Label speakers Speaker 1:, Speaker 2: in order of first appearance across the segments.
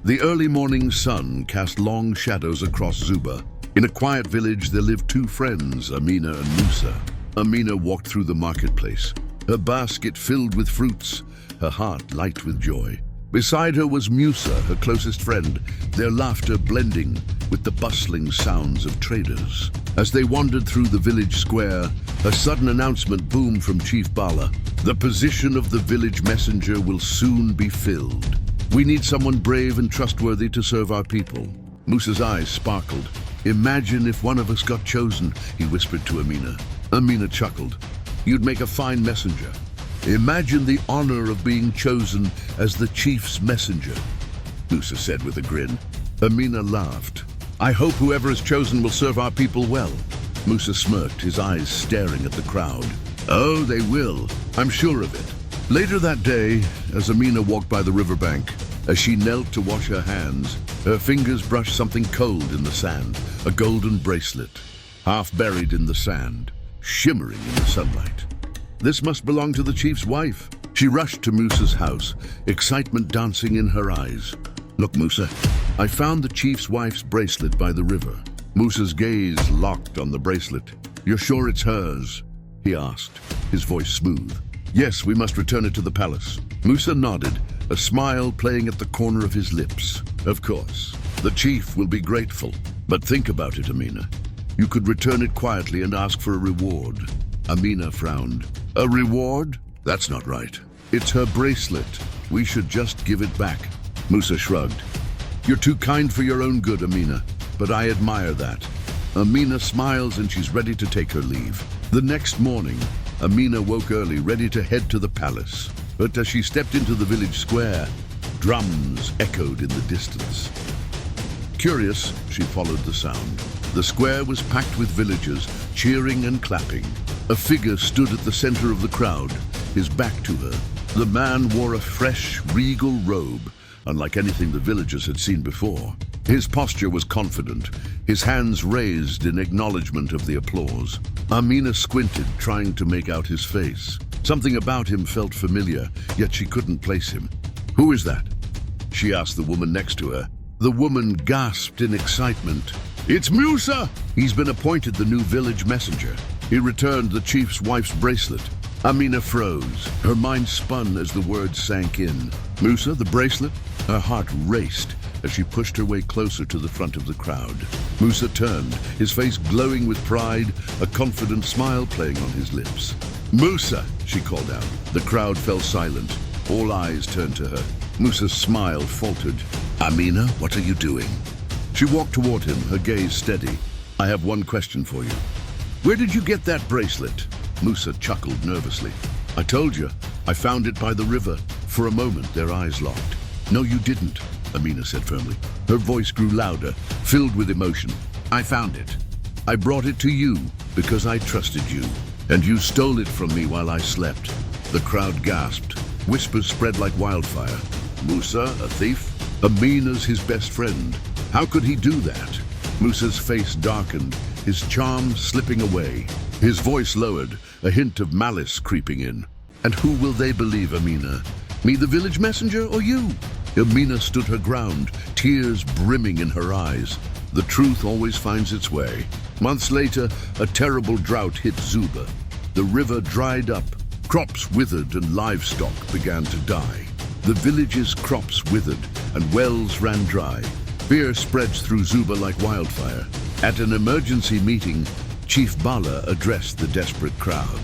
Speaker 1: The early morning sun cast long shadows across Zuba. In a quiet village, there lived two friends, Amina and Musa. Amina walked through the marketplace, her basket filled with fruits, her heart light with joy. Beside her was Musa, her closest friend, their laughter blending with the bustling sounds of traders. As they wandered through the village square, a sudden announcement boomed from Chief Bala. The position of the village messenger will soon be filled. We need someone brave and trustworthy to serve our people. Musa's eyes sparkled. Imagine if one of us got chosen, he whispered to Amina. Amina chuckled. You'd make a fine messenger. Imagine the honor of being chosen as the chief's messenger, Musa said with a grin. Amina laughed. I hope whoever is chosen will serve our people well. Musa smirked, his eyes staring at the crowd. Oh, they will. I'm sure of it. Later that day, as Amina walked by the riverbank, as she knelt to wash her hands, her fingers brushed something cold in the sand, a golden bracelet, half buried in the sand, shimmering in the sunlight. This must belong to the chief's wife. She rushed to Musa's house, excitement dancing in her eyes. Look, Musa, I found the chief's wife's bracelet by the river. Musa's gaze locked on the bracelet. You're sure it's hers? He asked, his voice smooth. Yes, we must return it to the palace. Musa nodded, a smile playing at the corner of his lips. Of course, the chief will be grateful. But think about it, Amina. You could return it quietly and ask for a reward. Amina frowned. A reward? That's not right. It's her bracelet. We should just give it back. Musa shrugged. You're too kind for your own good, Amina, but I admire that. Amina smiles and she's ready to take her leave. The next morning, Amina woke early, ready to head to the palace. But as she stepped into the village square, drums echoed in the distance. Curious, she followed the sound. The square was packed with villagers, cheering and clapping. A figure stood at the center of the crowd, his back to her. The man wore a fresh, regal robe, unlike anything the villagers had seen before. His posture was confident, his hands raised in acknowledgement of the applause. Amina squinted, trying to make out his face. Something about him felt familiar, yet she couldn't place him. Who is that? She asked the woman next to her. The woman gasped in excitement. It's Musa! He's been appointed the new village messenger. He returned the chief's wife's bracelet. Amina froze. Her mind spun as the words sank in. Musa, the bracelet? Her heart raced as she pushed her way closer to the front of the crowd. Musa turned, his face glowing with pride, a confident smile playing on his lips. Musa, she called out. The crowd fell silent. All eyes turned to her. Musa's smile faltered. Amina, what are you doing? She walked toward him, her gaze steady. I have one question for you. Where did you get that bracelet? Musa chuckled nervously. I told you, I found it by the river. For a moment, their eyes locked. No, you didn't, Amina said firmly. Her voice grew louder, filled with emotion. I found it. I brought it to you because I trusted you, and you stole it from me while I slept. The crowd gasped. Whispers spread like wildfire. Musa, a thief? Amina's his best friend. How could he do that? Musa's face darkened, his charm slipping away. His voice lowered, a hint of malice creeping in. And who will they believe, Amina? Me, the village messenger, or you? Amina stood her ground, tears brimming in her eyes. The truth always finds its way. Months later, a terrible drought hit Zuba. The river dried up, crops withered and livestock began to die. The village's crops withered and wells ran dry. Fear spreads through Zuba like wildfire. At an emergency meeting, Chief Bala addressed the desperate crowd.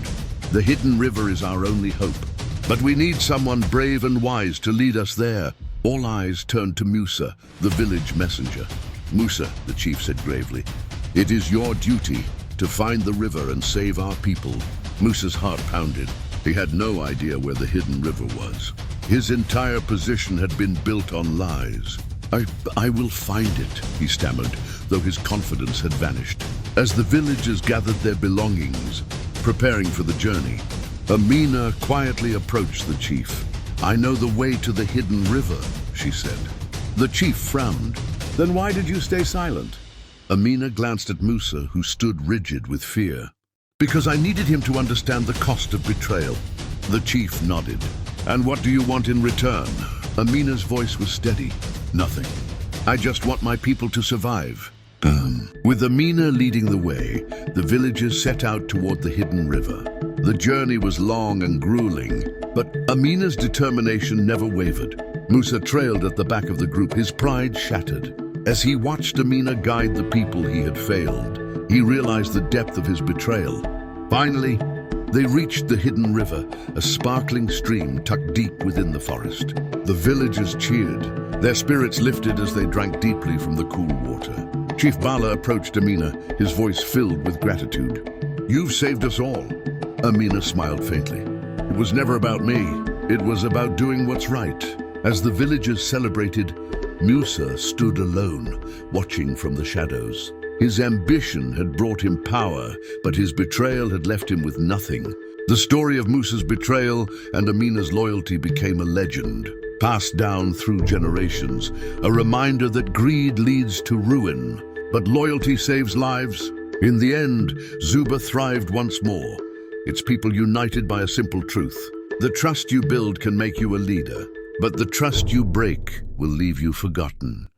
Speaker 1: The hidden river is our only hope, but we need someone brave and wise to lead us there. All eyes turned to Musa, the village messenger. Musa, the chief said gravely, it is your duty to find the river and save our people. Musa's heart pounded. He had no idea where the hidden river was. His entire position had been built on lies. I will find it, he stammered, though his confidence had vanished. As the villagers gathered their belongings, preparing for the journey, Amina quietly approached the chief. I know the way to the hidden river, she said. The chief frowned. Then why did you stay silent? Amina glanced at Musa, who stood rigid with fear. Because I needed him to understand the cost of betrayal. The chief nodded. And what do you want in return? Amina's voice was steady. nothing. I just want my people to survive. With Amina leading the way, the villagers set out toward the hidden river. The journey was long and grueling, but Amina's determination never wavered. Musa trailed at the back of the group, his pride shattered. As he watched Amina guide the people he had failed, he realized the depth of his betrayal. Finally, they reached the hidden river, a sparkling stream tucked deep within the forest. The villagers cheered. Their spirits lifted as they drank deeply from the cool water. Chief Bala approached Amina, his voice filled with gratitude. "You've saved us all." Amina smiled faintly. "It was never about me. It was about doing what's right." As the villagers celebrated, Musa stood alone, watching from the shadows. His ambition had brought him power, but his betrayal had left him with nothing. The story of Musa's betrayal and Amina's loyalty became a legend, passed down through generations, a reminder that greed leads to ruin, but loyalty saves lives. In the end, Zuba thrived once more, its people united by a simple truth. The trust you build can make you a leader, but the trust you break will leave you forgotten.